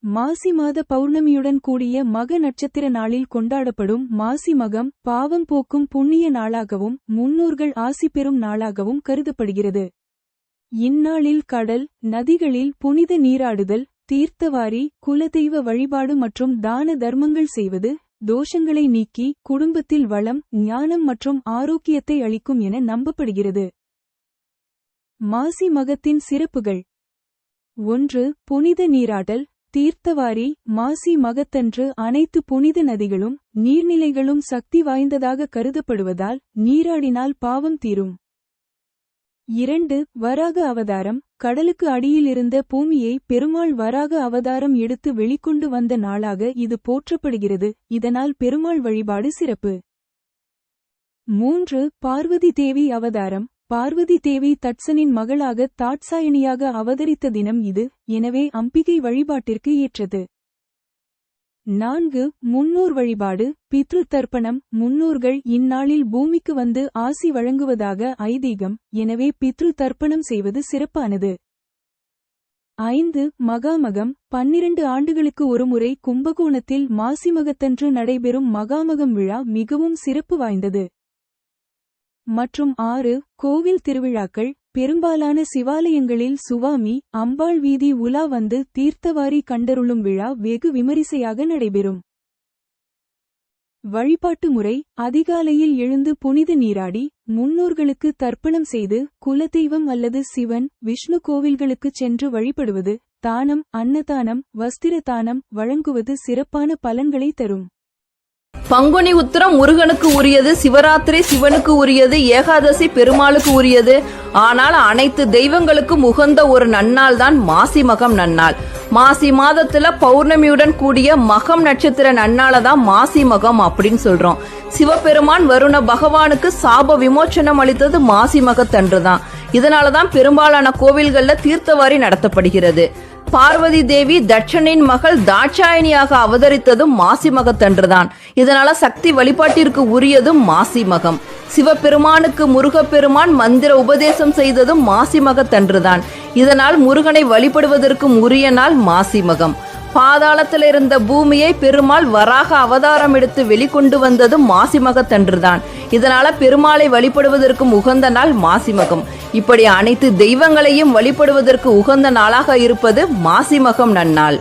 மாசி மாத பௌர்ணமியுடன் கூடிய மக நட்சத்திர நாளில் கொண்டாடப்படும் மாசி மகம் பாவம் போக்கும் புண்ணிய நாளாகவும் முன்னோர்கள் ஆசி பெறும் நாளாகவும் கருதப்படுகிறது. இந்நாளில் கடல், நதிகளில் புனித நீராடுதல், தீர்த்தவாரி, குலதெய்வ வழிபாடு மற்றும் தான தர்மங்கள் செய்வது தோஷங்களை நீக்கி குடும்பத்தில் வளம், ஞானம் மற்றும் ஆரோக்கியத்தை அளிக்கும் என நம்பப்படுகிறது. மாசி மகத்தின் சிறப்புகள். 1. புனித நீராடல். தீர்த்தவாரி. மாசி மகத்தன்று அனைத்து புனித நதிகளும் நீர்நிலைகளும் சக்தி வாய்ந்ததாக கருதப்படுவதால் நீராடினால் பாவம் தீரும். 2. வராக அவதாரம். கடலுக்கு அடியில் இருந்த பூமியை பெருமாள் வராக அவதாரம் எடுத்து வெளிக்கொண்டு வந்த நாளாக இது போற்றப்படுகிறது. இதனால் பெருமாள் வழிபாடு சிறப்பு. 3. பார்வதி தேவி அவதாரம். பார்வதி தேவி தட்சனின் மகளாக தாட்சாயணியாக அவதரித்த தினம் இது, எனவே அம்பிகை வழிபாட்டிற்கு ஏற்றது. 4. முன்னோர் வழிபாடு. பித்ரு தர்ப்பணம். முன்னோர்கள் இந்நாளில் பூமிக்கு வந்து ஆசி வழங்குவதாக ஐதீகம், எனவே பித்ரு தர்ப்பணம் செய்வது சிறப்பானது. 5. மகாமகம். 12 ஆண்டுகளுக்கு ஒருமுறை கும்பகோணத்தில் மாசிமகத்தன்று நடைபெறும் மகாமகம் விழா மிகவும் சிறப்பு வாய்ந்தது. மற்றும் 6. கோவில் திருவிழாக்கள். பெரும்பாலான சிவாலயங்களில் சுவாமி, அம்பாள் வீதி உலா வந்து தீர்த்தவாரி கண்டருளும் விழா வெகு விமரிசையாக நடைபெறும். வழிபாட்டு முறை. அதிகாலையில் எழுந்து புனித நீராடி முன்னோர்களுக்கு தர்ப்பணம் செய்து குலதெய்வம் அல்லது சிவன், விஷ்ணு கோவில்களுக்குச் சென்று வழிபடுவது, தானம், அன்னதானம், வஸ்திர தானம் வழங்குவது சிறப்பான பலன்களை தரும். பங்குனி உத்திரம் முருகனுக்கு உரியது, சிவராத்திரி சிவனுக்கு உரியது, ஏகாதசி பெருமாளுக்கு உரியது. ஆனால் அனைத்து தெய்வங்களுக்கும் உகந்த ஒரு நன்னாள் தான் மாசி மகம் நன்னாள். மாசி மாதத்துல பௌர்ணமியுடன் கூடிய மகம் நட்சத்திர நன்னால தான் மாசி மகம் அப்படின்னு சொல்றோம். சிவபெருமான் வருண பகவானுக்கு சாப விமோச்சனம் அளித்தது மாசி மகத்தன்றுதான். இதனாலதான் பெரும்பாலான கோவில்கள்ல தீர்த்தவாரி நடத்தப்படுகிறது. பார்வதி தேவி தட்சனின் மகள் தாட்சாயணியாக அவதரித்ததும் மாசி மகத்தன்றுதான். இதனால சக்தி வழிபாட்டிற்கு உரியதும் மாசி மகம். சிவபெருமானுக்கு முருகப்பெருமான் மந்திர உபதேசம் செய்ததும் மாசி மகத்தன்றுதான். இதனால் முருகனை வழிபடுவதற்கும் உரிய நாள் மாசி மகம். பாதாளத்தில் இருந்த பூமியை பெருமாள் வராக அவதாரம் எடுத்து வெளிக்கொண்டு வந்ததும் மாசி மகத்தன்றுதான். இதனால பெருமாளை வழிபடுவதற்கும் உகந்த நாள் மாசி மகம். இப்படி அனைத்து தெய்வங்களையும் வழிபடுவதற்கு உகந்த நாளாக இருப்பது மாசி மகம் நன்னாள்.